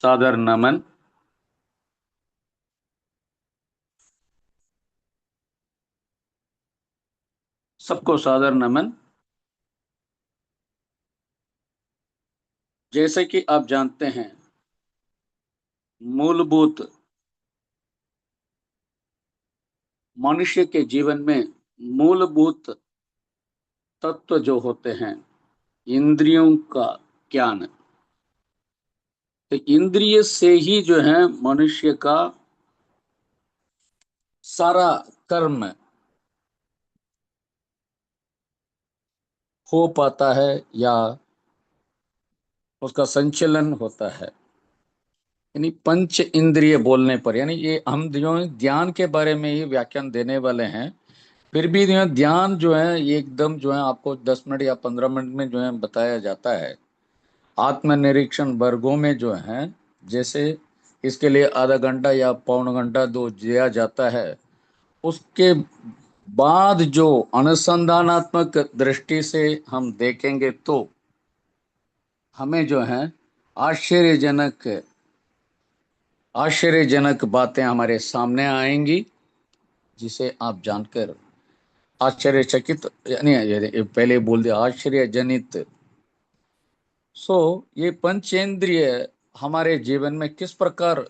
सादर नमन। सबको सादर नमन। जैसे कि आप जानते हैं, मूलभूत मनुष्य के जीवन में मूलभूत तत्व जो होते हैं, इंद्रियों का ज्ञान। तो इंद्रिय से ही जो है मनुष्य का सारा कर्म हो पाता है या उसका संचालन होता है। यानी पंच इंद्रिय बोलने पर, यानी ये हम जो है ध्यान के बारे में ही व्याख्यान देने वाले हैं। फिर भी जो है ध्यान जो है ये एकदम जो है आपको 10 मिनट या 15 मिनट में जो है बताया जाता है। आत्मनिरीक्षण वर्गों में जो है, जैसे इसके लिए आधा घंटा या पौन घंटा दो दिया जाता है, उसके बाद जो अनुसंधानात्मक दृष्टि से हम देखेंगे तो हमें जो है आश्चर्यजनक आश्चर्यजनक बातें हमारे सामने आएंगी, जिसे आप जानकर आश्चर्यचकित, यानी पहले बोल दिया आश्चर्यजनित। ये पंचेंद्रिय हमारे जीवन में किस प्रकार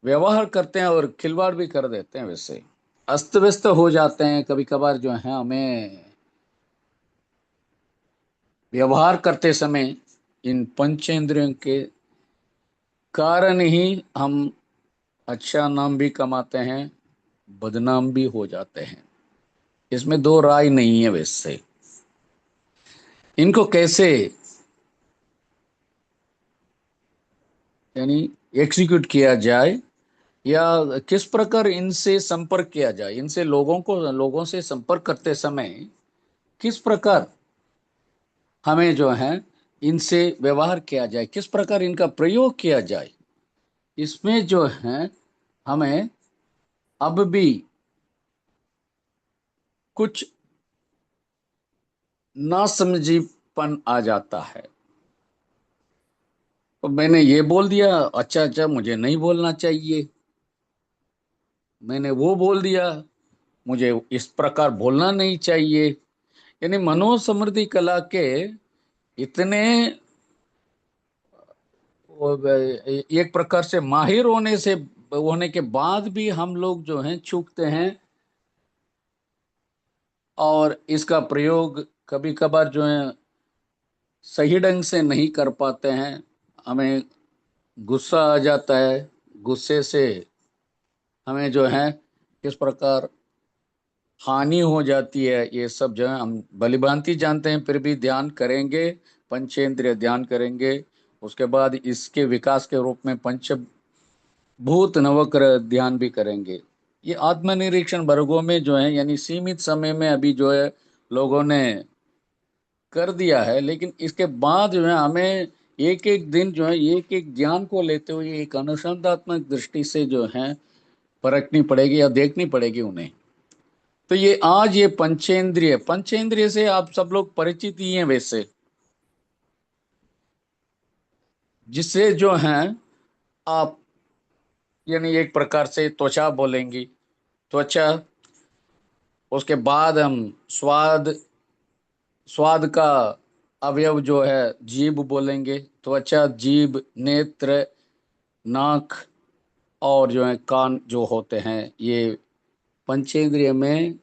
व्यवहार करते हैं और खिलवाड़ भी कर देते हैं। वैसे अस्त व्यस्त हो जाते हैं कभी कभार जो है, हमें व्यवहार करते समय इन पंचेंद्रियों के कारण ही हम अच्छा नाम भी कमाते हैं, बदनाम भी हो जाते हैं। इसमें दो राय नहीं है। वैसे इनको कैसे यानी एग्जीक्यूट किया जाए या किस प्रकार इनसे संपर्क किया जाए, इनसे लोगों से संपर्क करते समय किस प्रकार हमें जो है इनसे व्यवहार किया जाए, किस प्रकार इनका प्रयोग किया जाए, इसमें जो है हमें अब भी कुछ नासमझीपन आ जाता है। तो मैंने ये बोल दिया, अच्छा अच्छा मुझे नहीं बोलना चाहिए। मैंने वो बोल दिया, मुझे इस प्रकार बोलना नहीं चाहिए। यानी मनोसमृद्धि कला के इतने एक प्रकार से माहिर होने के बाद भी हम लोग जो हैं चूकते हैं, और इसका प्रयोग कभी कभार जो है सही ढंग से नहीं कर पाते हैं। हमें गुस्सा आ जाता है, गुस्से से हमें जो है किस प्रकार हानि हो जाती है। ये सब जो है हम भलीभांति जानते हैं, फिर भी ध्यान करेंगे, पंचेंद्रिय ध्यान करेंगे। उसके बाद इसके विकास के रूप में पंचभूत नवग्रह ध्यान भी करेंगे। ये आत्मनिरीक्षण वर्गों में जो है, यानी सीमित समय में अभी जो है लोगों ने कर दिया है, लेकिन इसके बाद जो है हमें एक एक दिन जो है एक एक ज्ञान को लेते हुए एक अनुसंधात्मक दृष्टि से जो है परखनी पड़ेगी या देखनी पड़ेगी उन्हें। तो ये आज ये पंचेंद्रिय पंचेंद्रिय से आप सब लोग परिचित ही हैं वैसे, जिससे जो है आप यानी एक प्रकार से त्वचा बोलेंगी, त्वचा। उसके बाद हम स्वाद, स्वाद का अवयव जो है जीभ बोलेंगे। त्वचा, जीभ, नेत्र, नाक और जो है कान जो होते हैं, ये पंचेंद्रिय में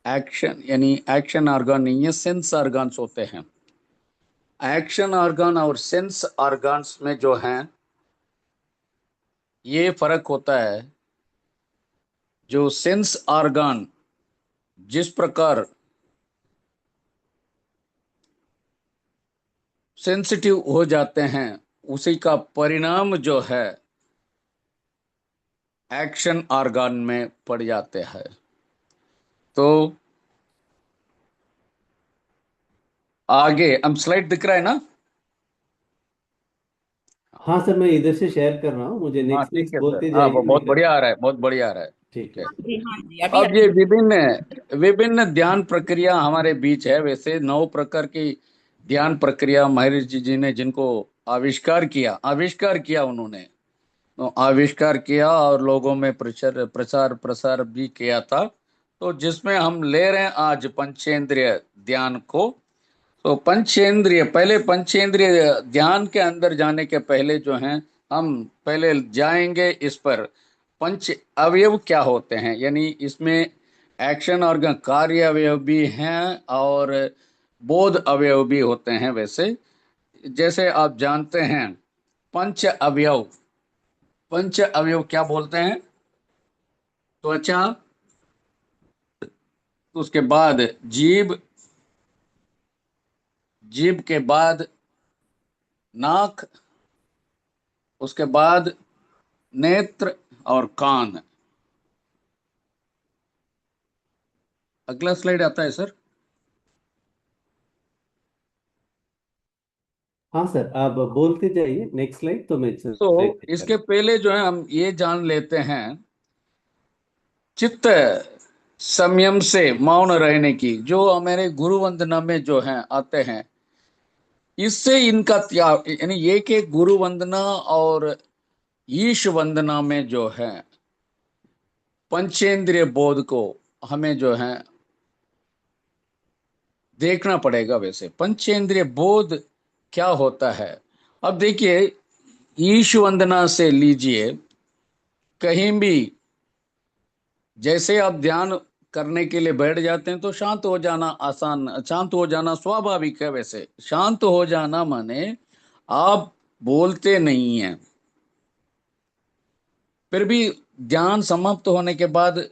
एक्शन यानी एक्शन ऑर्गन नहीं है, सेंस ऑर्गन्स होते हैं। एक्शन ऑर्गन और सेंस ऑर्गन्स में जो है ये फर्क होता है। जो सेंस ऑर्गन जिस प्रकार सेंसिटिव हो जाते हैं, उसी का परिणाम जो है एक्शन ऑर्गन में पड़ जाते हैं। तो आगे हम स्लाइड दिख रहा है ना? हाँ सर, मैं इधर से शेयर कर रहा हूँ, मुझे हाँ नेक्स्ट ठीक नेक्स्ट है सर, बोलते हाँ वो जाइए, मैं बहुत कर। बढ़िया आ रहा है, बहुत बढ़िया आ रहा है। ठीक ठीक है। है। हाँ जी, हाँ जी, अभी अब ये अभी। विभिन्न विभिन्न ध्यान प्रक्रिया हमारे बीच है। वैसे 9 प्रकार की ध्यान प्रक्रिया महर्षि जी ने जिनको आविष्कार किया उन्होंने। तो आविष्कार किया और लोगों में प्रचार प्रसार प्रसार भी किया था। तो जिसमें हम ले रहे हैं आज पंचेंद्रिय ध्यान को। तो पंचेंद्रिय, पहले पंचेंद्रिय ध्यान के अंदर जाने के पहले जो है, हम पहले जाएंगे इस पर पंच अवयव क्या होते हैं, यानी इसमें एक्शन ऑर्गन कार्य अवयव भी हैं और बोध अवयव भी होते हैं। वैसे जैसे आप जानते हैं, पंच अवयव, पंच अवयव क्या बोलते हैं? त्वचा, उसके बाद जीभ, जीभ के बाद नाक, उसके बाद नेत्र और कान। अगला स्लाइड आता है सर। हाँ सर, आप बोलते जाइए, नेक्स्ट स्लाइड, तो मैं तो स्लाइड देख इसके पहले जो है हम ये जान लेते हैं, चित्त संयम से मौन रहने की, जो हमारे गुरु वंदना में जो है आते हैं, इससे इनका त्याग, यानी एक एक गुरु वंदना और ईश वंदना में जो है पंचेंद्रिय बोध को हमें जो है देखना पड़ेगा। वैसे पंचेंद्रिय बोध क्या होता है? अब देखिए, ईश वंदना से लीजिए, कहीं भी जैसे आप ध्यान करने के लिए बैठ जाते हैं तो शांत हो जाना आसान, शांत हो जाना स्वाभाविक है। वैसे शांत हो जाना माने आप बोलते नहीं हैं, फिर भी ध्यान समाप्त होने के बाद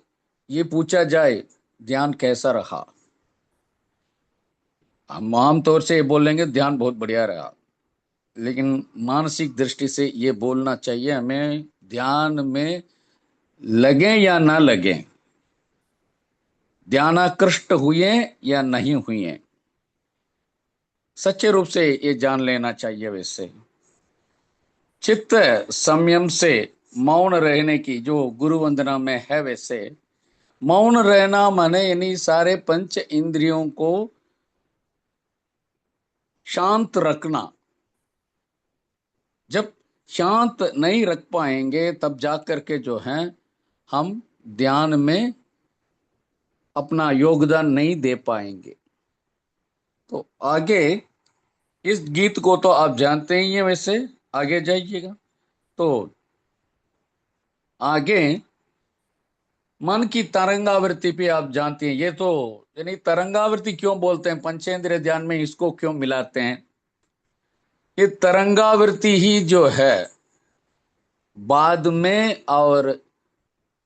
ये पूछा जाए ध्यान कैसा रहा, हम आमतौर से ये बोलेंगे ध्यान बहुत बढ़िया रहा। लेकिन मानसिक दृष्टि से ये बोलना चाहिए हमें, ध्यान में लगे या ना लगे, ध्यानाकृष्ट हुए या नहीं हुए, सच्चे रूप से ये जान लेना चाहिए। वैसे चित्त संयम से मौन रहने की जो गुरु वंदना में है, वैसे मौन रहना माने यानी सारे पंच इंद्रियों को शांत रखना। जब शांत नहीं रख पाएंगे तब जा करके जो है हम ध्यान में अपना योगदान नहीं दे पाएंगे। तो आगे इस गीत को तो आप जानते ही हैं, वैसे आगे जाइएगा। तो आगे मन की तरंगावृत्ति पे आप जानते हैं, ये तो यानी तरंगावृत्ति क्यों बोलते हैं पंचेंद्रिय ध्यान में, इसको क्यों मिलाते हैं? ये तरंगावृत्ति ही जो है बाद में और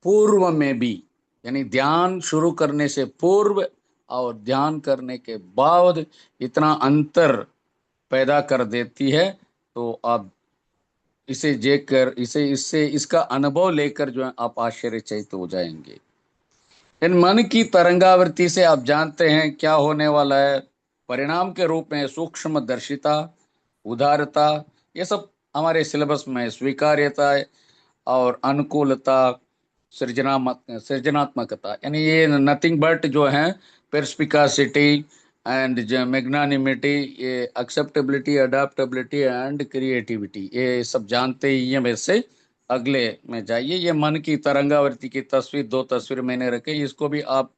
पूर्व में भी, यानी ध्यान शुरू करने से पूर्व और ध्यान करने के बाद इतना अंतर पैदा कर देती है। तो आप इसे देखकर, इसे इससे इसका अनुभव लेकर जो है आप आश्चर्यचकित हो जाएंगे। इन मन की तरंगावृत्ति से आप जानते हैं क्या होने वाला है। परिणाम के रूप में सूक्ष्म दर्शिता, उदारता, ये सब हमारे सिलेबस में स्वीकार्यता और अनुकूलता, सृजनात्मकता, यानी ये नथिंग बट जो है पेर्सपिकासिटी एंड मैग्नानिमिटी, ये एक्सेप्टेबिलिटी, अडेप्टेबिलिटी एंड क्रिएटिविटी, ये सब जानते ही हैं। वैसे अगले में जाइए, ये मन की तरंगावृत्ति की तस्वीर, दो तस्वीर मैंने रखी, इसको भी आप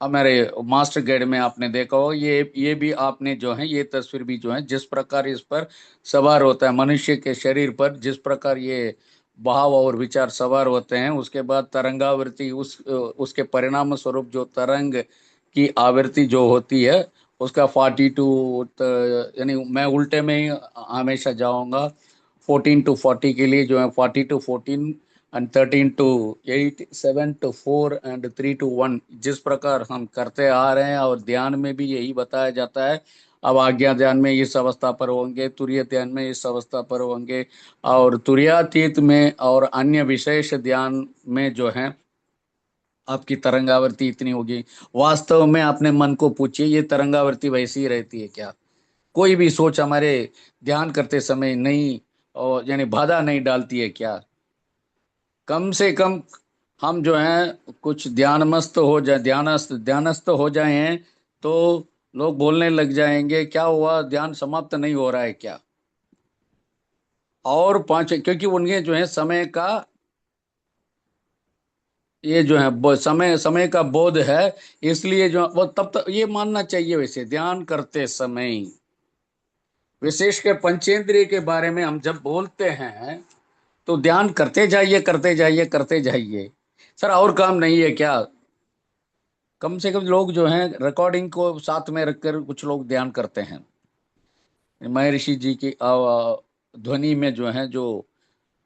हमारे मास्टर गाइड में आपने देखा हो। ये भी आपने जो है, ये तस्वीर भी जो है, जिस प्रकार इस पर सवार होता है मनुष्य के शरीर पर, जिस प्रकार ये भाव और विचार सवार होते हैं, उसके बाद तरंगावृत्ति, उसके परिणाम स्वरूप जो तरंग की आवृत्ति जो होती है उसका 42, यानी मैं उल्टे में ही हमेशा जाऊंगा, 14 to 40 के लिए जो है, 40 to 14 and 13 to 8, 7 to 4 and 3 to 1, जिस प्रकार हम करते आ रहे हैं। और ध्यान में भी यही बताया जाता है। अब आज्ञा ध्यान में इस अवस्था पर होंगे, तुरीय ध्यान में इस अवस्था पर होंगे, और तुरीयातीत में और अन्य विशेष ध्यान में जो है आपकी तरंगावृत्ति इतनी होगी। वास्तव में अपने मन को पूछिए, ये तरंगावृत्ति वैसी ही रहती है क्या? कोई भी सोच हमारे ध्यान करते समय नहीं, और यानी बाधा नहीं डालती है क्या? कम से कम हम जो है कुछ ध्यानमस्त हो जाए, ध्यानस्थ हो जाए हैं, तो लोग बोलने लग जाएंगे क्या हुआ, ध्यान समाप्त नहीं हो रहा है क्या? और पांच, क्योंकि उनके जो है समय का, ये जो है समय समय का बोध है, इसलिए जो वो तब तक ये मानना चाहिए। वैसे ध्यान करते समय विशेष के पंचेंद्रिय के बारे में हम जब बोलते हैं तो ध्यान करते जाइए, करते जाइए, करते जाइए। सर और काम नहीं है क्या? कम से कम लोग जो हैं रिकॉर्डिंग को साथ में रखकर कुछ लोग ध्यान करते हैं। महर्षि जी की ध्वनि में जो है, जो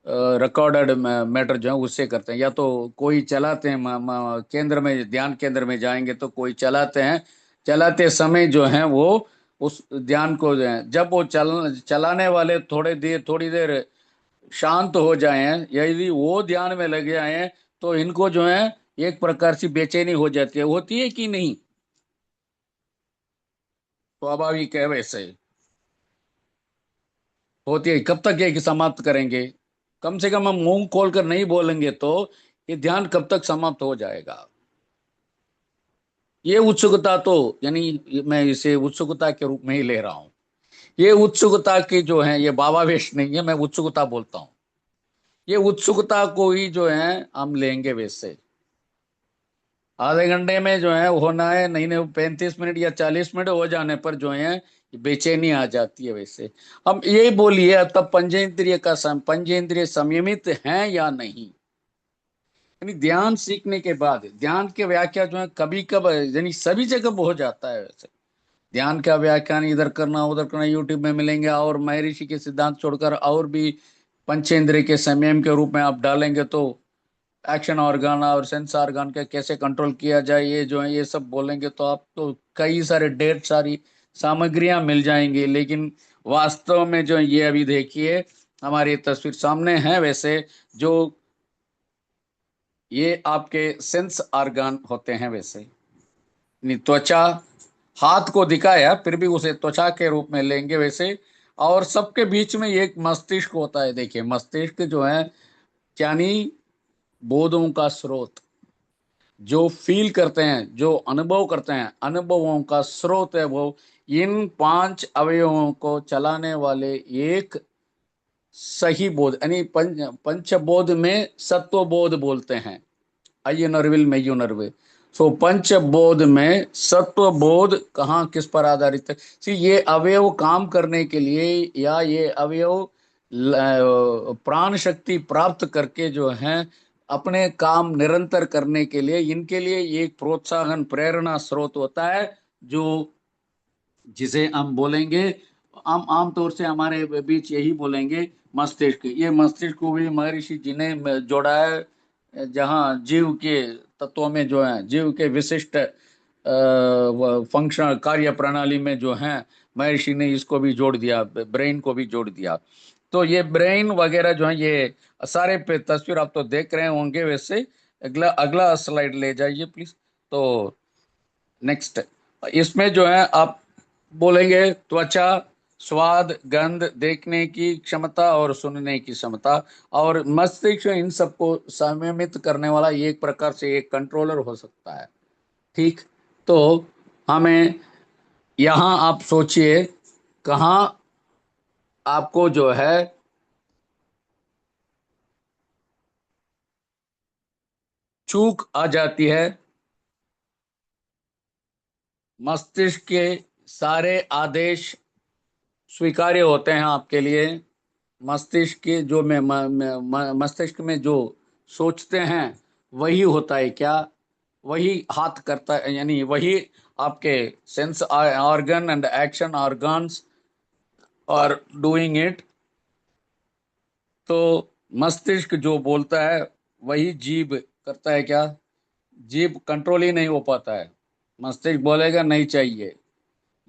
रिकॉर्डेड मैटर जो है उससे करते हैं, या तो कोई चलाते हैं केंद्र में, ध्यान केंद्र में जाएंगे तो कोई चलाते हैं, चलाते समय जो है वो उस ध्यान को जो है, जब वो चलाने वाले थोड़ी देर शांत हो जाए हैं, यदि वो ध्यान में लग जाए हैं, तो इनको जो है एक प्रकार से बेचैनी हो जाती है, होती है कि नहीं? स्वाभाविक है वैसे, होती है। कब तक ये कि समाप्त करेंगे? कम से कम हम मुंह खोल कर नहीं बोलेंगे तो ये ध्यान कब तक समाप्त हो जाएगा? ये उत्सुकता तो, यानी मैं इसे उत्सुकता के रूप में ही ले रहा हूं। ये उत्सुकता की जो है, ये भावावेश नहीं है, मैं उत्सुकता बोलता हूँ। ये उत्सुकता को ही जो है हम लेंगे वैसे। आधे घंटे में जो है होना है, नहीं नहीं 35 मिनट या 40 मिनट हो जाने पर जो है बेचैनी आ जाती है वैसे। हम यही बोलिए, तब पंचेंद्रिय संयमित हैं या नहीं? यानी ध्यान सीखने के बाद ध्यान के व्याख्या जो है कभी कब, यानी सभी जगह हो जाता है वैसे। ध्यान का व्याख्यान इधर करना उधर करना यूट्यूब में मिलेंगे, और महर्षि के सिद्धांत छोड़कर और भी पंचेंद्रिय के संयम के रूप में आप डालेंगे तो एक्शन ऑर्गन और सेंस ऑर्गन का कैसे कंट्रोल किया जाए, ये जो है ये सब बोलेंगे तो आपको कई सारे ढेर सारी सामग्रियां मिल जाएंगी। लेकिन वास्तव में जो ये अभी देखिए, हमारी तस्वीर सामने है वैसे, जो ये आपके सेंस ऑर्गन होते हैं वैसे। यानी त्वचा, हाथ को दिखाया फिर भी उसे त्वचा के रूप में लेंगे वैसे। और सबके बीच में एक मस्तिष्क होता है। देखिए मस्तिष्क जो है, यानी बोधों का स्रोत, जो फील करते हैं, जो अनुभव करते हैं, अनुभवों का स्रोत है वो। इन पांच अवयवों को चलाने वाले एक सही बोध, यानी पंचबोध में सत्व बोध बोलते हैं। अय्युनर्विल मेयुनर्वे। सो पंचबोध में सत्व बोध कहाँ किस पर आधारित है? ये अवयव काम करने के लिए, या ये अवयव प्राण शक्ति प्राप्त करके जो है अपने काम निरंतर करने के लिए, इनके लिए एक प्रोत्साहन प्रेरणा स्रोत होता है, जो जिसे हम बोलेंगे, आम आमतौर से हमारे बीच यही बोलेंगे, मस्तिष्क। ये मस्तिष्क को भी महर्षि जी ने जोड़ा है, जहाँ जीव के तत्वों में जो है, जीव के विशिष्ट फंक्शन कार्य प्रणाली में जो है, महर्षि ने इसको भी जोड़ दिया, ब्रेन को भी जोड़ दिया। तो ये ब्रेन वगैरह जो है, ये सारे पे तस्वीर आप तो देख रहे होंगे वैसे। अगला अगला स्लाइड ले जाइए प्लीज। तो नेक्स्ट, इसमें जो है आप बोलेंगे त्वचा, स्वाद, गंध, देखने की क्षमता और सुनने की क्षमता, और मस्तिष्क इन सबको संयमित करने वाला एक प्रकार से एक कंट्रोलर हो सकता है। ठीक। तो हमें यहाँ आप सोचिए, कहाँ आपको जो है चूक आ जाती है? मस्तिष्क के सारे आदेश स्वीकार्य होते हैं आपके लिए। मस्तिष्क के जो मस्तिष्क में जो सोचते हैं वही होता है क्या? वही हाथ करता है, यानी वही आपके sense organ and action organs are doing it. तो मस्तिष्क जो बोलता है वही जीभ करता है क्या? जीभ कंट्रोल ही नहीं हो पाता है। मस्तिष्क बोलेगा नहीं चाहिए,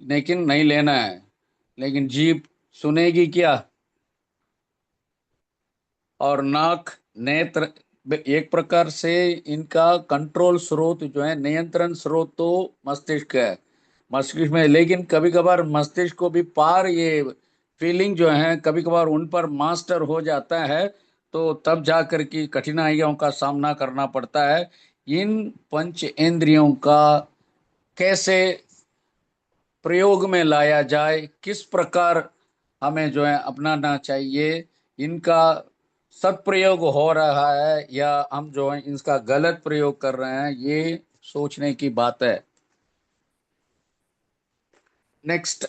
लेकिन नहीं लेना है, लेकिन जीभ सुनेगी क्या? और नाक, नेत्र, एक प्रकार से इनका कंट्रोल स्रोत जो है, नियंत्रण स्रोत तो मस्तिष्क है। मस्तिष्क में, लेकिन कभी कभार मस्तिष्क को भी पार ये फीलिंग जो है कभी कभार उन पर मास्टर हो जाता है, तो तब जाकर की कठिनाइयों का सामना करना पड़ता है। इन पंच इंद्रियों का कैसे प्रयोग में लाया जाए, किस प्रकार हमें जो है अपनाना चाहिए, इनका सदप्रयोग हो रहा है या हम जो है इसका गलत प्रयोग कर रहे हैं, ये सोचने की बात है। नेक्स्ट,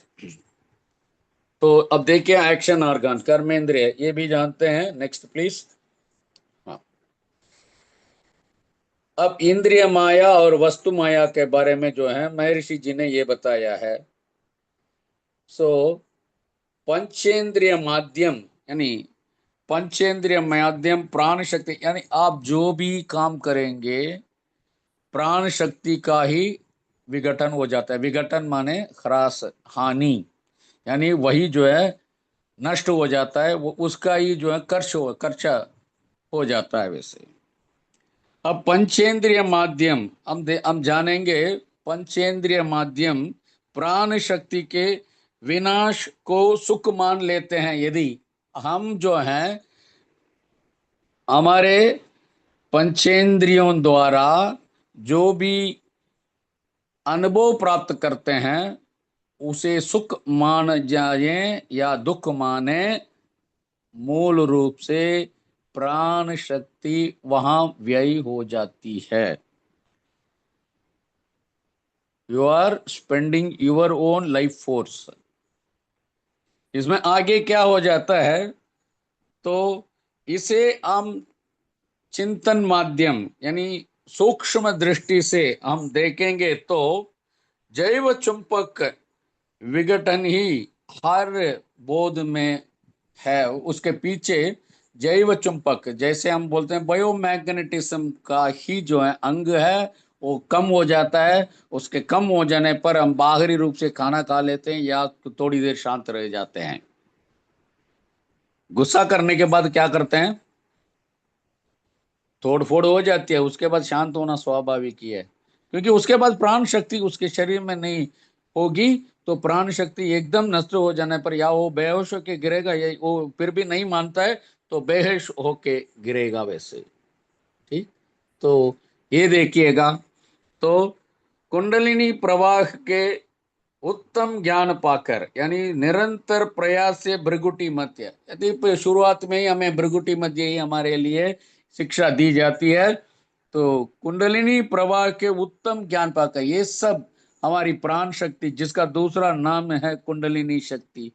तो अब देखिए एक्शन ऑर्गन, कर्मेंद्रिय, ये भी जानते हैं। Next please. हाँ, अब इंद्रिय माया और वस्तु माया के बारे में जो है महर्षि जी ने ये बताया है। सो पंचेंद्रिय माध्यम, यानी पंचेंद्रिय माध्यम प्राण शक्ति, यानी आप जो भी काम करेंगे प्राण शक्ति का ही विघटन हो जाता है। विघटन माने ह्रास, हानि, यानी वही जो है नष्ट हो जाता है, वो उसका ही जो है कर्चा हो जाता है वैसे। अब पंचेंद्रिय माध्यम हम जानेंगे। पंचेंद्रिय माध्यम प्राण शक्ति के विनाश को सुख मान लेते हैं। यदि हम जो हैं हमारे पंचेंद्रियों द्वारा जो भी अनुभव प्राप्त करते हैं उसे सुख मान जाए या दुख माने, मूल रूप से प्राण शक्ति वहां व्ययी हो जाती है। You are spending your own life force. इसमें आगे क्या हो जाता है, तो इसे हम चिंतन माध्यम यानी सूक्ष्म दृष्टि से हम देखेंगे तो जैव चुंबक विघटन ही हर बोध में है। उसके पीछे जैव चुंबक, जैसे हम बोलते हैं बायोमैग्नेटिज्म का ही जो है अंग है, वो कम हो जाता है। उसके कम हो जाने पर हम बाहरी रूप से खाना खा लेते हैं या थोड़ी देर शांत रह जाते हैं। गुस्सा करने के बाद क्या करते हैं, तोड़ फोड़ हो जाती है, उसके बाद शांत होना स्वाभाविक ही है। क्योंकि उसके बाद प्राण शक्ति उसके शरीर में नहीं होगी। तो प्राण शक्ति एकदम नष्ट हो जाने पर या वो बेहोश होके गिरेगा या वो फिर भी नहीं मानता है तो बेहोश होके गिरेगा वैसे। ठीक, तो ये देखिएगा। तो कुंडलिनी प्रवाह के उत्तम ज्ञान पाकर, यानी निरंतर प्रयास से भृगुटी मध्य, यदि शुरुआत में ही हमें भृगुटी मध्य ही हमारे लिए शिक्षा दी जाती है, तो कुंडलिनी प्रवाह के उत्तम ज्ञान पाकर, ये सब हमारी प्राण शक्ति जिसका दूसरा नाम है कुंडलिनी शक्ति,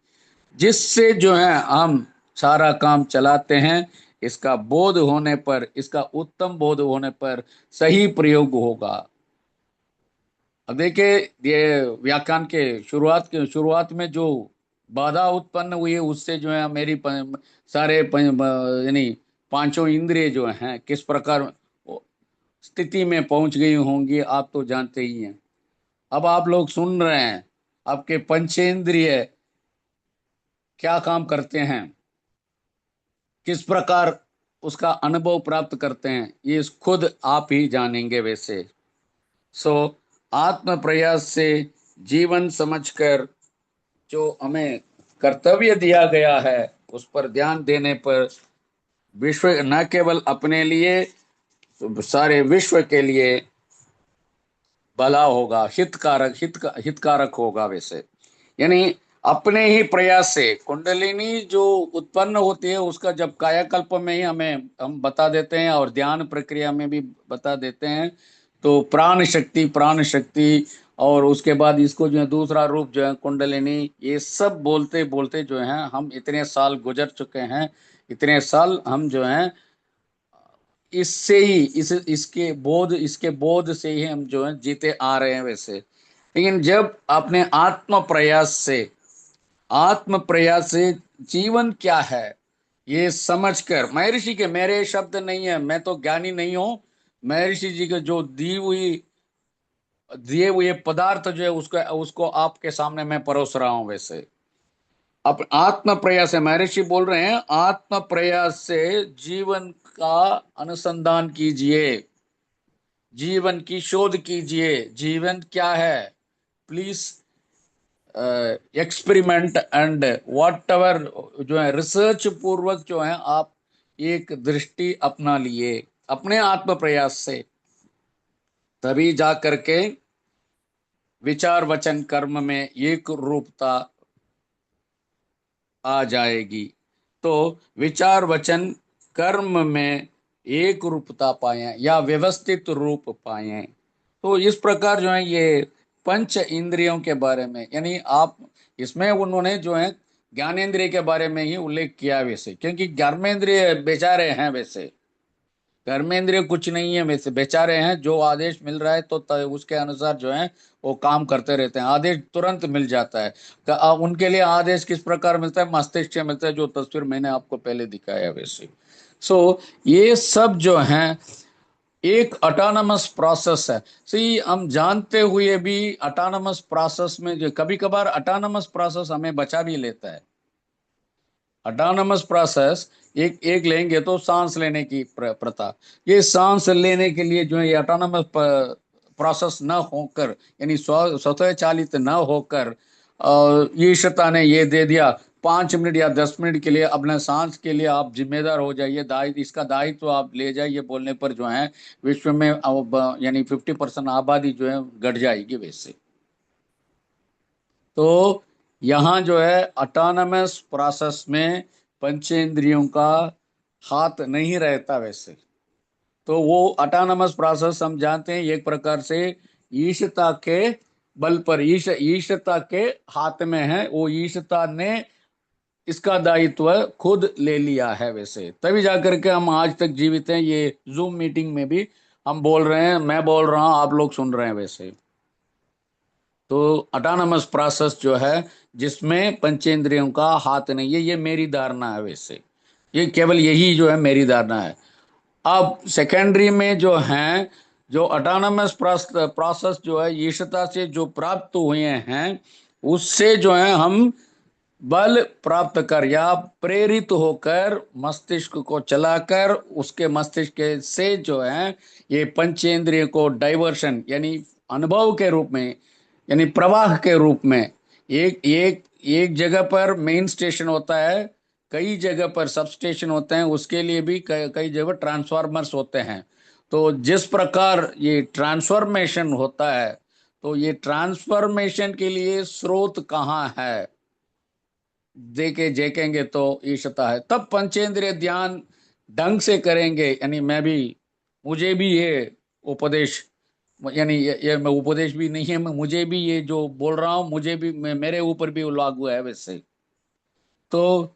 जिससे जो है हम सारा काम चलाते हैं, इसका बोध होने पर, इसका उत्तम बोध होने पर सही प्रयोग होगा। अब देखिए, ये व्याख्यान के शुरुआत में जो बाधा उत्पन्न हुई है उससे जो है मेरी यानी पांचों इंद्रिय जो हैं किस प्रकार स्थिति में पहुंच गई होंगी आप तो जानते ही हैं। अब आप लोग सुन रहे हैं, आपके पंचेंद्रिय क्या काम करते हैं, किस प्रकार उसका अनुभव प्राप्त करते हैं, ये खुद आप ही जानेंगे वैसे। सो आत्म प्रयास से जीवन समझकर जो हमें कर्तव्य दिया गया है उस पर ध्यान देने पर विश्व न केवल अपने लिए, सारे विश्व के लिए भला होगा, हितकारक होगा वैसे। यानी अपने ही प्रयास से कुंडलिनी जो उत्पन्न होती है उसका जब कायाकल्प में ही हमें हम बता देते हैं और ध्यान प्रक्रिया में भी बता देते हैं, तो प्राण शक्ति और उसके बाद इसको जो है दूसरा रूप जो है कुंडलिनी, ये सब बोलते बोलते जो है हम इतने साल गुजर चुके हैं। इतने साल हम जो हैं इससे ही इसके बोध से ही हम जो है जीते आ रहे हैं वैसे। लेकिन जब आपने आत्म प्रयास से जीवन क्या है ये समझकर, महर्षि के मेरे शब्द नहीं है, मैं तो ज्ञानी नहीं हूं, महर्षि जी के जो दिए हुए पदार्थ जो है उसको उसको आपके सामने मैं परोस रहा हूं वैसे। अब आत्म प्रयास से महर्षि बोल रहे हैं, आत्म प्रयास से जीवन का अनुसंधान कीजिए, जीवन की शोध कीजिए। जीवन क्या है, please experiment and what ever, जो है रिसर्च पूर्वक जो है आप एक दृष्टि अपना लिए अपने आत्म प्रयास से, तभी जा करके विचार वचन कर्म में एक रूपता आ जाएगी। तो विचार वचन कर्म में एक रूपता पाए या व्यवस्थित रूप पाए। तो इस प्रकार जो है ये पंच इंद्रियों के बारे में, यानी आप इसमें उन्होंने जो है ज्ञानेंद्रिय के बारे में ही उल्लेख किया वैसे, क्योंकि कर्मेंद्रिय बेचारे हैं वैसे, कर्मेंद्रिय कुछ नहीं है वैसे, बेचारे हैं। जो आदेश मिल रहा है तो उसके अनुसार जो है वो काम करते रहते हैं, आदेश तुरंत मिल जाता है। उनके लिए आदेश किस प्रकार मिलता है, मस्तिष्क से मिलता है, जो तस्वीर मैंने आपको पहले दिखाया वैसे। ये सब जो है एक ऑटोनमस प्रोसेस है। सी हम जानते हुए भी ऑटोनमस प्रोसेस में जो कभी कभार ऑटोनमस प्रोसेस हमें बचा भी लेता है। ऑटोनमस प्रोसेस एक एक लेंगे तो सांस लेने की प्रथा, ये सांस लेने के लिए जो है ये ऑटोनमस प्रोसेस न होकर, यानी स्वतः चालित न होकर ईश्वरता ने ये दे दिया 5 मिनट या 10 मिनट के लिए अपने सांस के लिए आप जिम्मेदार हो जाइए, दायित्व इसका दायित्व आप ले जाइए बोलने पर जो है विश्व में यानी 50% आबादी जो है घट जाएगी वैसे। तो यहाँ जो है ऑटोनमस प्रोसेस में पंचेंद्रियों का हाथ नहीं रहता वैसे। तो वो ऑटोनमस प्रोसेस हम जानते हैं एक प्रकार से ईशता के बल पर, ईशता के हाथ में है, वो ईशता ने इसका दायित्व खुद ले लिया है वैसे, तभी जाकर के हम आज तक जीवित हैं। ये जूम मीटिंग में भी हम बोल रहे हैं, मैं बोल रहा हूँ, आप लोग सुन रहे हैं वैसे। तो ऑटोनमस प्रोसेस जो है जिसमें पंचेंद्रियों का हाथ नहीं है, ये मेरी धारणा है वैसे, ये केवल यही जो है मेरी धारणा है। अब सेकेंडरी में जो है, जो ऑटोनमस प्रोसेस जो है ईशता से जो प्राप्त हुए हैं, उससे जो है हम बल प्राप्त कर या प्रेरित होकर मस्तिष्क को चलाकर उसके मस्तिष्क से जो है ये पंचेंद्रिय को डाइवर्शन यानी अनुभव के रूप में, यानी प्रवाह के रूप में, एक एक एक जगह पर मेन स्टेशन होता है, कई जगह पर सब स्टेशन होते हैं, उसके लिए भी कई जगह ट्रांसफार्मर्स होते हैं। तो जिस प्रकार ये ट्रांसफॉर्मेशन होता है, तो ये ट्रांसफॉर्मेशन के लिए स्रोत कहाँ है, देखेंगे तो ईशता है। तब पंचेंद्रिय ध्यान ढंग से करेंगे, यानी मैं भी, मुझे भी ये उपदेश, यानी ये मैं उपदेश भी नहीं है, मुझे भी ये जो बोल रहा हूँ मुझे भी मेरे ऊपर भी लागू है वैसे। तो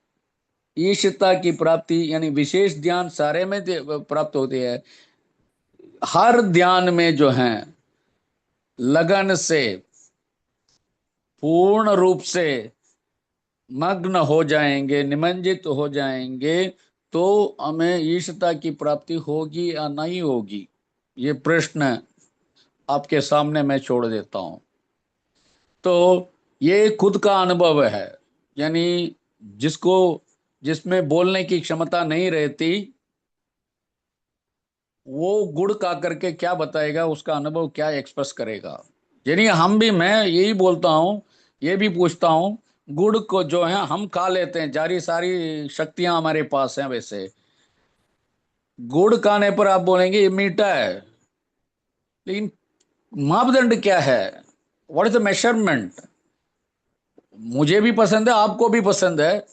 ईशता की प्राप्ति यानी विशेष ध्यान सारे में प्राप्त होती है। हर ध्यान में जो है लगन से पूर्ण रूप से मग्न हो जाएंगे, निमज्जित हो जाएंगे, तो हमें ईशता की प्राप्ति होगी या नहीं होगी, ये प्रश्न आपके सामने मैं छोड़ देता हूं। तो ये खुद का अनुभव है, यानी जिसको, जिसमें बोलने की क्षमता नहीं रहती, वो गुड़ का करके क्या बताएगा, उसका अनुभव क्या एक्सप्रेस करेगा। यानी हम भी, मैं यही बोलता हूँ, ये भी पूछता हूँ, गुड़ को जो है हम खा लेते हैं, जारी सारी शक्तियां हमारे पास हैं वैसे, गुड़ खाने पर आप बोलेंगे ये मीठा है, लेकिन मापदंड क्या है, व्हाट इज द मेजरमेंट। मुझे भी पसंद है, आपको भी पसंद है,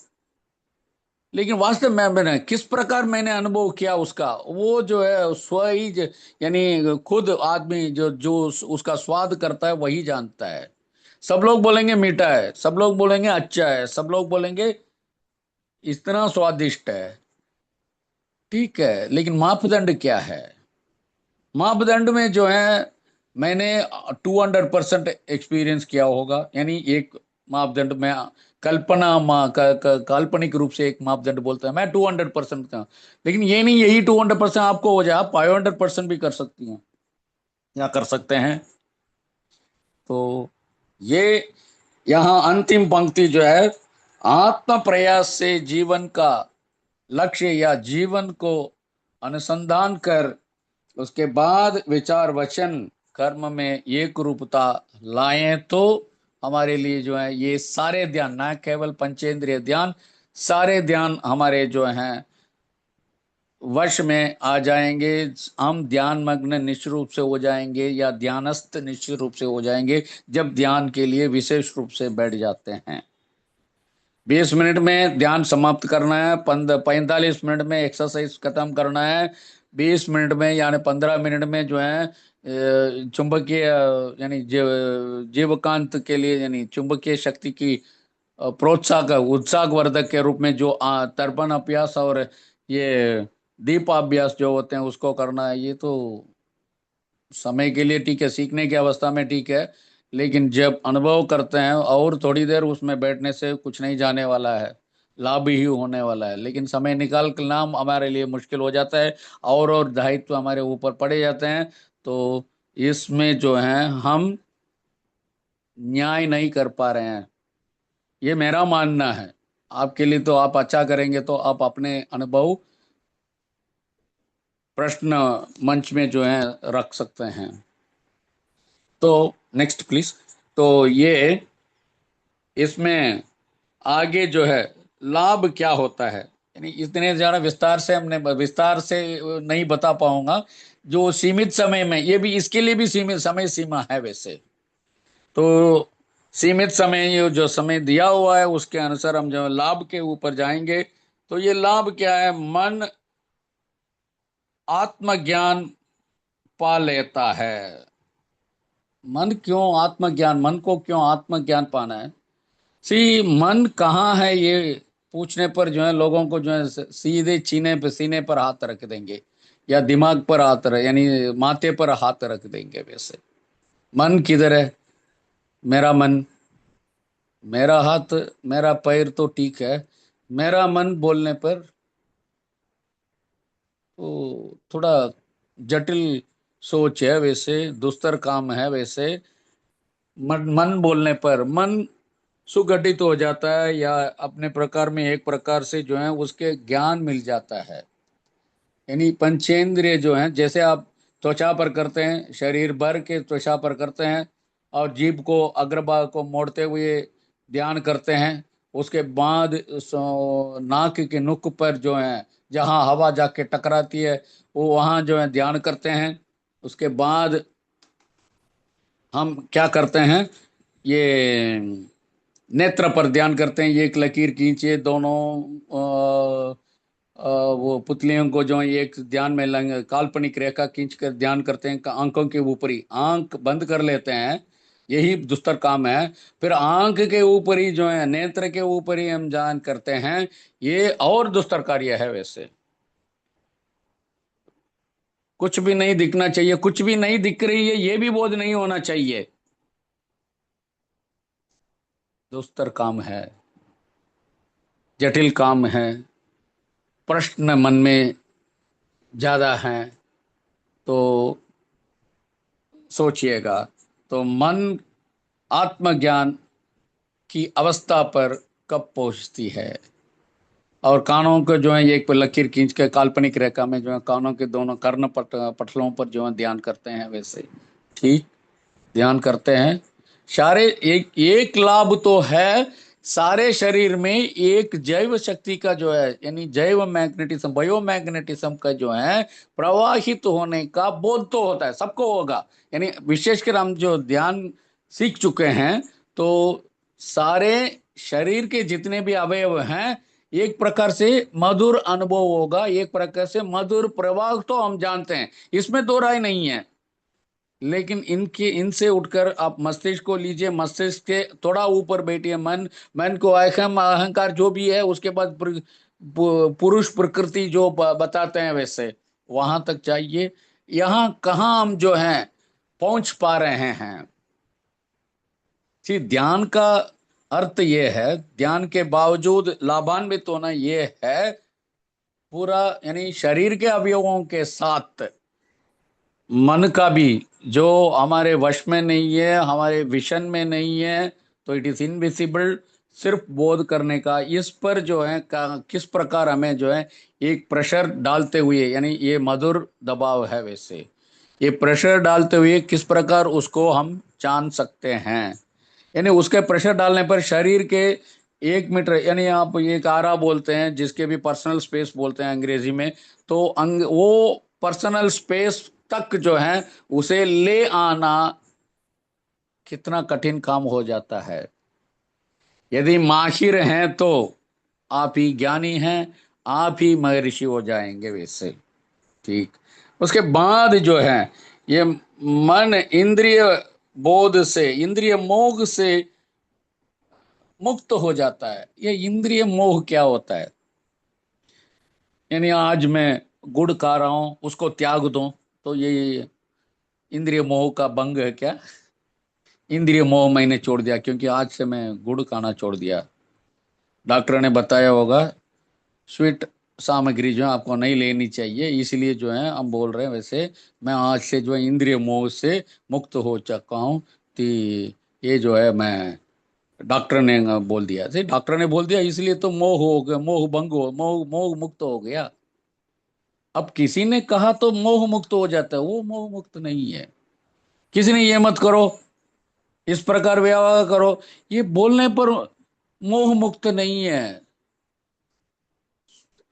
लेकिन वास्तव में मैंने किस प्रकार मैंने अनुभव किया उसका, वो जो है स्व ही यानी खुद आदमी जो जो उसका स्वाद करता है वही जानता है। सब लोग बोलेंगे मीठा है, सब लोग बोलेंगे अच्छा है, सब लोग बोलेंगे इतना स्वादिष्ट है, ठीक है, लेकिन मापदंड क्या है। मापदंड में जो है मैंने 200% एक्सपीरियंस किया होगा, यानी एक मापदंड में कल्पना काल्पनिक रूप से एक मापदंड बोलता है, मैं 200% का, लेकिन ये नहीं यही 200% आपको हो जाए, आप 500% भी कर सकती हैं या कर सकते हैं। तो ये यहाँ अंतिम पंक्ति जो है, आत्म प्रयास से जीवन का लक्ष्य या जीवन को अनुसंधान कर उसके बाद विचार वचन कर्म में एक रूपता लाएं, तो हमारे लिए जो है ये सारे ध्यान, ना केवल पंचेंद्रिय ध्यान, सारे ध्यान हमारे जो हैं वश में आ जाएंगे। हम ध्यान मग्न निश्चित रूप से हो जाएंगे या ध्यानस्थ निश्चित रूप से हो जाएंगे जब ध्यान के लिए विशेष रूप से बैठ जाते हैं। 20 मिनट में ध्यान समाप्त करना है, 45 मिनट में एक्सरसाइज खत्म करना है, 20 मिनट में यानी 15 मिनट में जो है चुंबकीय यानी जीवकांत के लिए यानी चुंबकीय शक्ति की प्रोत्साहक उत्साह वर्धक के रूप में जो तर्पण अभ्यास और ये दीप अभ्यास जो होते हैं उसको करना है। ये तो समय के लिए ठीक है, सीखने की अवस्था में ठीक है, लेकिन जब अनुभव करते हैं और थोड़ी देर उसमें बैठने से कुछ नहीं जाने वाला है, लाभ ही होने वाला है। लेकिन समय निकालना हमारे लिए मुश्किल हो जाता है, और दायित्व हमारे ऊपर पड़े जाते हैं। तो इसमें जो है हम न्याय नहीं कर पा रहे हैं, ये मेरा मानना है। आपके लिए तो आप अच्छा करेंगे तो आप अपने अनुभव प्रश्न मंच में जो है रख सकते हैं। तो नेक्स्ट प्लीज। तो ये इसमें आगे जो है लाभ क्या होता है, यानी इतने ज्यादा विस्तार से नहीं बता पाऊंगा। जो सीमित समय में, ये भी इसके लिए भी सीमित समय सीमा है वैसे तो। सीमित समय, ये जो समय दिया हुआ है उसके अनुसार हम जो लाभ के ऊपर जाएंगे, तो ये लाभ क्या है? मन आत्मज्ञान पा लेता है। मन क्यों आत्मज्ञान, मन को क्यों आत्मज्ञान पाना है? मन कहाँ है, ये पूछने पर जो है लोगों को जो है सीधे सीने पर हाथ रख देंगे, या दिमाग पर हाथ रख यानी माथे पर हाथ रख देंगे वैसे। मन किधर है? मेरा मन, मेरा हाथ, मेरा पैर तो ठीक है, मेरा मन बोलने पर तो थोड़ा जटिल सोच है वैसे, दुस्तर काम है वैसे। मन बोलने पर मन सुगठित हो जाता है, या अपने प्रकार में एक प्रकार से जो है उसके ज्ञान मिल जाता है। यानी पंचेंद्रिय जो हैं, जैसे आप त्वचा पर करते हैं, शरीर भर के त्वचा पर करते हैं, और जीभ को अग्रभाग को मोड़ते हुए ध्यान करते हैं। उसके बाद नाक के नुक पर जो है जहाँ हवा जाके टकराती है, वो वहाँ जो है ध्यान करते हैं। उसके बाद हम क्या करते हैं, ये नेत्र पर ध्यान करते हैं। ये एक लकीर खींचिए, दोनों वो पुतलियों को जो है एक ध्यान में काल्पनिक रेखा खींच कर ध्यान करते हैं। आंखों के ऊपरी आंख बंद कर लेते हैं, यही दुस्तर काम है। फिर आंख के ऊपर ही जो है, नेत्र के ऊपर ही हम ध्यान करते हैं। ये और दुस्तर कार्य है वैसे। कुछ भी नहीं दिखना चाहिए, कुछ भी नहीं दिख रही है ये भी बोध नहीं होना चाहिए, दुस्तर काम है, जटिल काम है, प्रश्न मन में ज्यादा हैं। तो सोचिएगा, तो मन आत्मज्ञान की अवस्था पर कब पहुंचती है? और कानों को जो है एक पर लकीर खींच के काल्पनिक रेखा में जो है कानों के दोनों पटलों पर जो है ध्यान करते हैं वैसे, ठीक ध्यान करते हैं। सारे एक एक लाभ तो है, सारे शरीर में एक जैव शक्ति का जो है यानी जैव मैग्नेटिज्म, बायो मैग्नेटिज्म का जो है प्रवाहित होने का बोध तो होता है, सबको होगा। यानी विशेषकर हम जो ध्यान सीख चुके हैं, तो सारे शरीर के जितने भी अवयव हैं एक प्रकार से मधुर अनुभव होगा, एक प्रकार से मधुर प्रवाह तो हम जानते हैं, इसमें दो राय नहीं है। लेकिन इनके इनसे उठकर आप मस्तिष्क को लीजिए, मस्तिष्क के थोड़ा ऊपर बैठिए, मन, मन को अहम अहंकार जो भी है, उसके बाद पुरुष प्रकृति जो बताते हैं वैसे वहां तक चाहिए। यहाँ कहाँ हम जो है पहुंच पा रहे हैं? ध्यान का अर्थ ये है, ध्यान के बावजूद लाभान्वित होना ये है, पूरा यानी शरीर के अवयवों के साथ मन का भी जो हमारे वश में नहीं है, हमारे विशन में नहीं है, तो इट इज इनविजिबल। सिर्फ बोध करने का, इस पर जो है किस प्रकार हमें जो है एक प्रेशर डालते हुए, यानी ये मधुर दबाव है वैसे, ये प्रेशर डालते हुए किस प्रकार उसको हम जान सकते हैं। यानी उसके प्रेशर डालने पर शरीर के 1 मीटर, यानी आप एक आरा बोलते हैं जिसके भी पर्सनल स्पेस बोलते हैं अंग्रेजी में, तो वो पर्सनल स्पेस तक जो है उसे ले आना कितना कठिन काम हो जाता है। यदि माहिर हैं तो आप ही ज्ञानी हैं, आप ही महर्षि हो जाएंगे वैसे। ठीक। उसके बाद जो है ये मन इंद्रिय बोध से, इंद्रिय मोह से मुक्त हो जाता है। ये इंद्रिय मोह क्या होता है? यानी आज मैं गुड़ खा रहा हूं, उसको त्याग दूं, तो ये इंद्रिय मोह का भंग है क्या? इंद्रिय मोह मैंने छोड़ दिया क्योंकि आज से मैं गुड़ खाना छोड़ दिया। डॉक्टर ने बताया होगा स्वीट सामग्री जो है आपको नहीं लेनी चाहिए, इसलिए जो है हम बोल रहे हैं वैसे। मैं आज से जो है इंद्रिय मोह से मुक्त हो चुका हूँ। तो ये जो है मैं, डॉक्टर ने बोल दिया, डॉक्टर ने बोल दिया इसलिए तो मोह हो गया, मोह भंग हो, मोह मोह मुक्त हो गया। अब किसी ने कहा तो मोह मुक्त हो जाता है, वो मोह मुक्त नहीं है। किसी ने ये मत करो, इस प्रकार व्यवहार करो, ये बोलने पर मोह मुक्त नहीं है।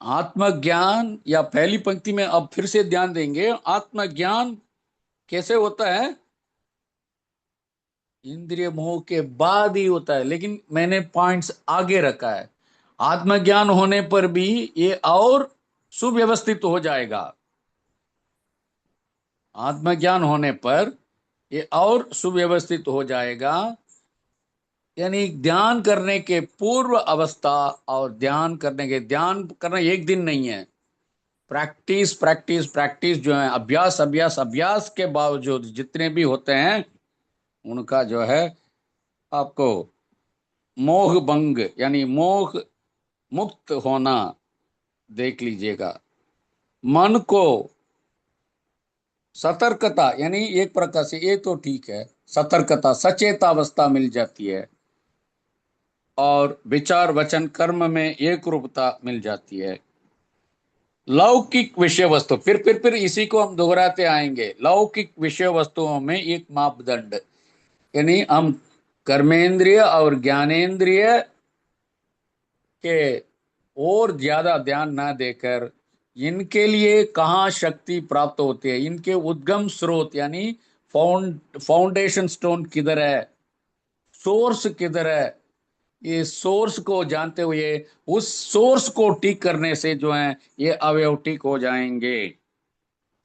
आत्मज्ञान, या पहली पंक्ति में अब फिर से ध्यान देंगे, आत्मज्ञान कैसे होता है? इंद्रिय मोह के बाद ही होता है, लेकिन मैंने पॉइंट्स आगे रखा है। आत्मज्ञान होने पर भी ये और सुव्यवस्थित हो जाएगा। आत्मज्ञान होने पर ये और सुव्यवस्थित हो जाएगा। यानी ध्यान करने के पूर्व अवस्था और ध्यान करने के, ध्यान करना एक दिन नहीं है। प्रैक्टिस प्रैक्टिस प्रैक्टिस जो है, अभ्यास अभ्यास अभ्यास के बावजूद जितने भी होते हैं उनका जो है आपको मोह भंग यानी मोह मुक्त होना देख लीजिएगा। मन को सतर्कता, यानी एक प्रकार से ये तो ठीक है, सतर्कता सचेत अवस्था मिल जाती है, और विचार वचन कर्म में एक रूपता मिल जाती है। लौकिक विषय वस्तु, फिर इसी को हम दोहराते आएंगे। लौकिक विषय वस्तुओं में एक मापदंड, यानी हम कर्मेंद्रिय और ज्ञानेंद्रिय के और ज्यादा ध्यान ना देकर इनके लिए कहाँ शक्ति प्राप्त होती है, इनके उद्गम स्रोत यानी फाउंडेशन स्टोन किधर है, सोर्स किधर है, ये सोर्स को जानते हुए उस सोर्स को ठीक करने से जो है ये अवयव ठीक हो जाएंगे।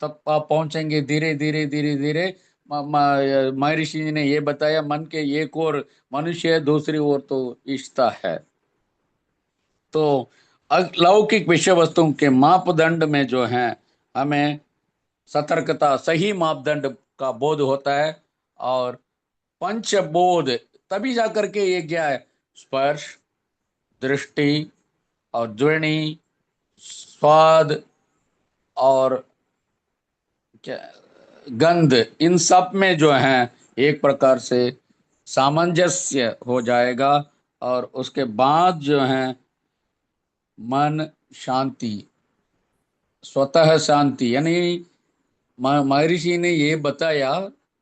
तब आप पहुंचेंगे धीरे धीरे धीरे धीरे। महर्षि जी ने ये बताया, मन के एक और मनुष्य है, दूसरी ओर तो ईश्ता है। तो अलौकिक विषय वस्तुओं के मापदंड में जो है हमें सतर्कता, सही मापदंड का बोध होता है। और पंचबोध, तभी जाकर के ये क्या है, स्पर्श, दृष्टि और ध्वनि, स्वाद और क्या, गंध, इन सब में जो है एक प्रकार से सामंजस्य हो जाएगा। और उसके बाद जो है मन शांति, स्वतः शांति, यानी महर्षि ने ये बताया,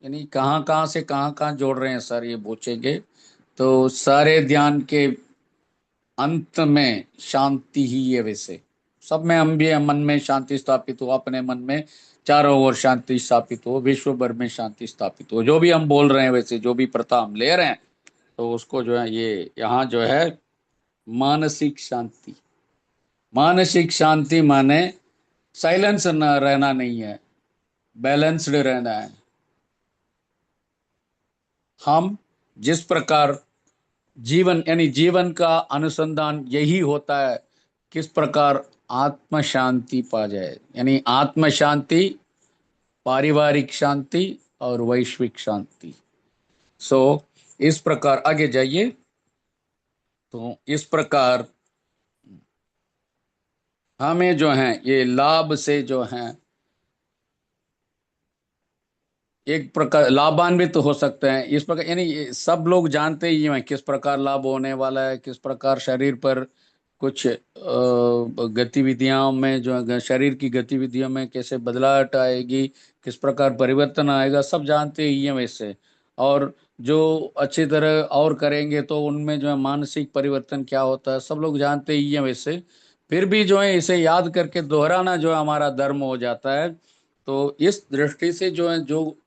यानी कहाँ कहाँ से कहाँ कहाँ जोड़ रहे हैं सर ये पूछेंगे। तो सारे ध्यान के अंत में शांति ही है वैसे। सब में हम भी मन में शांति स्थापित हो, अपने मन में चारों ओर शांति स्थापित हो, विश्व भर में शांति स्थापित हो, जो भी हम बोल रहे हैं वैसे, जो भी प्रथा हम ले रहे हैं, तो उसको जो है ये यहाँ जो है मानसिक शांति। मानसिक शांति माने साइलेंस न रहना नहीं है, बैलेंस्ड रहना है। हम जिस प्रकार जीवन, यानी जीवन का अनुसंधान यही होता है, किस प्रकार आत्म शांति पा जाए, यानी आत्म शांति, पारिवारिक शांति और वैश्विक शांति। सो इस प्रकार आगे जाइए। तो इस प्रकार हमें जो है ये लाभ से जो है एक प्रकार लाभान्वित तो हो सकते हैं इस प्रकार, यानी ये सब लोग जानते ही हैं किस प्रकार लाभ होने वाला है, किस प्रकार शरीर पर कुछ गतिविधियों में जो है, शरीर की गतिविधियों में कैसे बदलाव आएगी, किस प्रकार परिवर्तन आएगा, सब जानते ही हैं वैसे। और जो अच्छी तरह और करेंगे तो उनमें जो है मानसिक परिवर्तन क्या होता है, सब लोग जानते ही हैं वैसे। फिर भी जो है इसे याद करके दोहराना जो है हमारा धर्म हो जाता है। तो इस दृष्टि से जो है, जो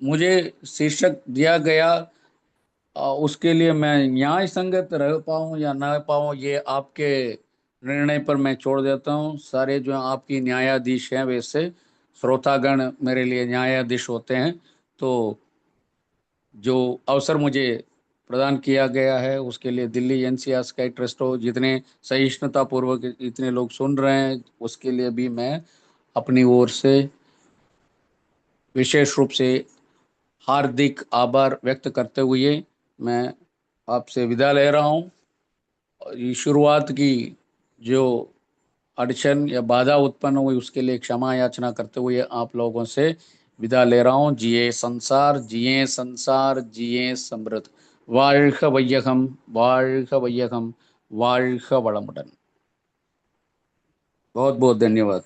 मुझे शीर्षक दिया गया उसके लिए मैं न्याय संगत रह पाऊं या ना पाऊं, ये आपके निर्णय पर मैं छोड़ देता हूं। सारे जो आपकी न्यायाधीश हैं, वैसे श्रोतागण मेरे लिए न्यायाधीश होते हैं। तो जो अवसर मुझे प्रदान किया गया है उसके लिए दिल्ली एनसीआर स्काई ट्रस्ट हो, जितने सहिष्णुता पूर्वक इतने लोग सुन रहे हैं, उसके लिए भी मैं अपनी ओर से विशेष रूप से हार्दिक आभार व्यक्त करते हुए मैं आपसे विदा ले रहा हूँ। और ये शुरुआत की जो अड़चन या बाधा उत्पन्न हुई उसके लिए क्षमा याचना करते हुए आप लोगों से विदा ले रहा हूँ। जिये संसार, जिये संसार, जिये समृद्ध। வாழ்க வையகம், வாழ்க வையகம், வாழ்க வளமுடன்। बहुत बहुत धन्यवाद।